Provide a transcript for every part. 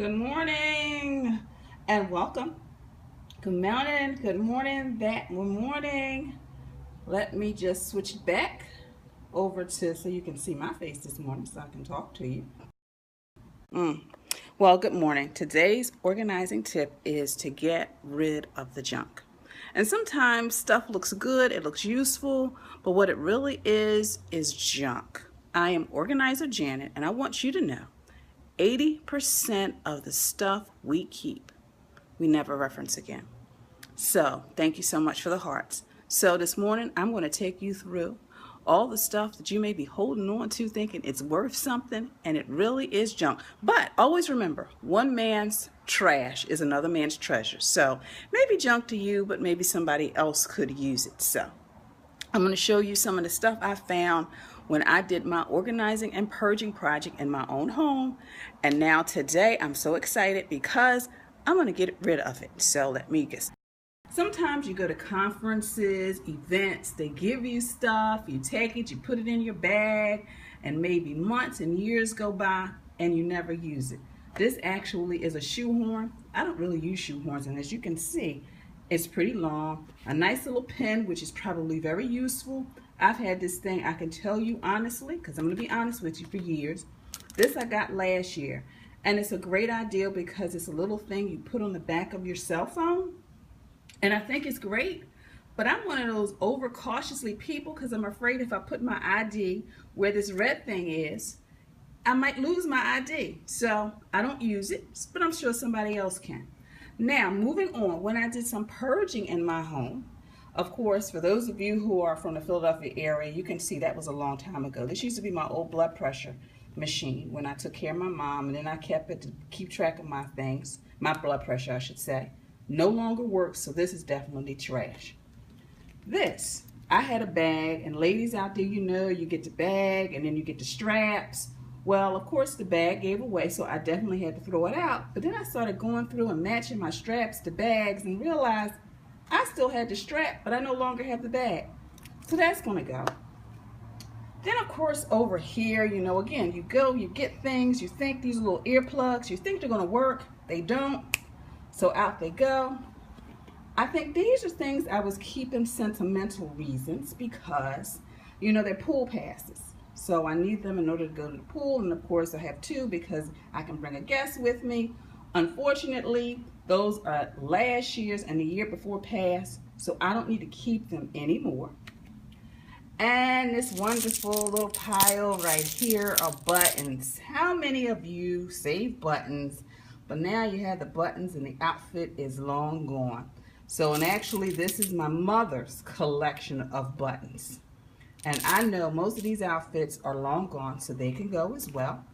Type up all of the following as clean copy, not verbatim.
Good morning and welcome. Good morning, good morning. Let me just switch back over to so you can see my face this morning so I can talk to you. Well, good morning. Today's organizing tip is to get rid of the junk. And sometimes stuff looks good, it looks useful, but what it really is junk. I am Organizer Janet, and I want you to know 80% of the stuff we keep, we never reference again. So thank you so much for the hearts. So this morning, I'm going to take you through all the stuff that you may be holding on to thinking it's worth something, and it really is junk. But always remember, one man's trash is another man's treasure. So maybe junk to you, but maybe somebody else could use it. So I'm going to show you some of the stuff I found when I did my organizing and purging project in my own home. And now today I'm so excited because I'm going to get rid of it. So let me get started. Sometimes you go to conferences, events, they give you stuff, you take it, you put it in your bag, and maybe months and years go by and you never use it. This actually is a shoehorn. I don't really use shoehorns, and as you can see, it's pretty long. A nice little pen, which is probably very useful. I've had this thing, I can tell you honestly, because I'm going to be honest with you, for years. This I got last year, and it's a great idea because it's a little thing you put on the back of your cell phone. And I think it's great, but I'm one of those overcautiously people because I'm afraid if I put my ID where this red thing is, I might lose my ID. So I don't use it, but I'm sure somebody else can. Now, moving on, when I did some purging in my home, of course, for those of you who are from the Philadelphia area, you can see that was a long time ago. This used to be my old blood pressure machine when I took care of my mom, and then I kept it to keep track of my things, my blood pressure, I should say. No longer works, so this is definitely trash. This, I had a bag, and ladies out there, you know, you get the bag and then you get the straps. Well, of course, the bag gave away, so I definitely had to throw it out. But then I started going through and matching my straps to bags and realized I still had the strap, but I no longer have the bag. So that's going to go. Then, of course, over here, you know, again, you go, you get things, you think these little earplugs, you think they're going to work. They don't. So out they go. I think these are things I was keeping sentimental reasons because, you know, they're pool passes. So I need them in order to go to the pool, and of course I have two because I can bring a guest with me. Unfortunately, those are last year's and the year before pass, so I don't need to keep them anymore. And this wonderful little pile right here of buttons. How many of you save buttons, but now you have the buttons and the outfit is long gone? So, and actually this is my mother's collection of buttons. And I know most of these outfits are long gone, so they can go as well.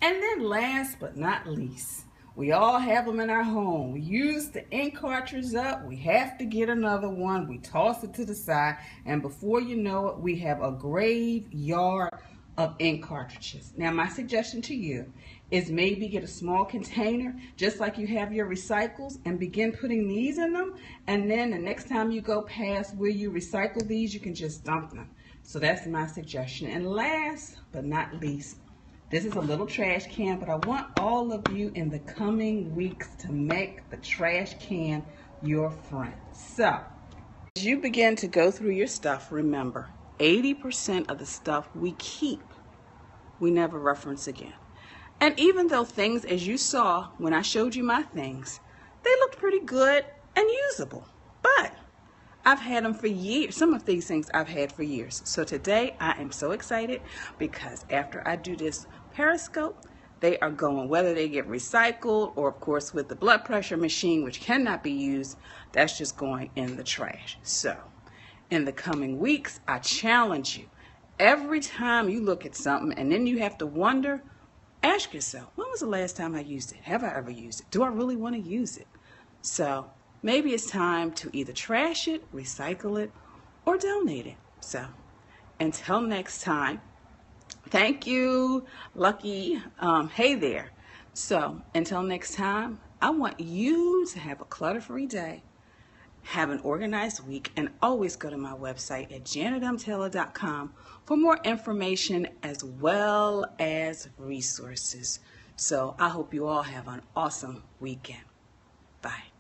And then last but not least, we all have them in our home. We use the ink cartridge up, we have to get another one, we toss it to the side, and before you know it, we have a graveyard of ink cartridges. Now my suggestion to you is maybe get a small container, just like you have your recycles, and begin putting these in them, and then the next time you go past where you recycle these, you can just dump them. So that's my suggestion. And last but not least, this is a little trash can, but I want all of you in the coming weeks to make the trash can your friend. So, as you begin to go through your stuff, remember, 80% of the stuff we keep, we never reference again. And even though things, as you saw when I showed you my things, they looked pretty good and usable, but I've had them for years. Some of these things I've had for years. So today I am so excited because after I do this Periscope, they are going, whether they get recycled or of course with the blood pressure machine, which cannot be used, that's just going in the trash. So in the coming weeks, I challenge you, every time you look at something and then you have to wonder, ask yourself, when was the last time I used it? Have I ever used it? Do I really want to use it? So maybe it's time to either trash it, recycle it, or donate it. So until next time, thank you, Lucky. Hey there. So until next time, I want you to have a clutter-free day, have an organized week, and always go to my website at janetmtaylor.com for more information as well as resources. So I hope you all have an awesome weekend. Bye.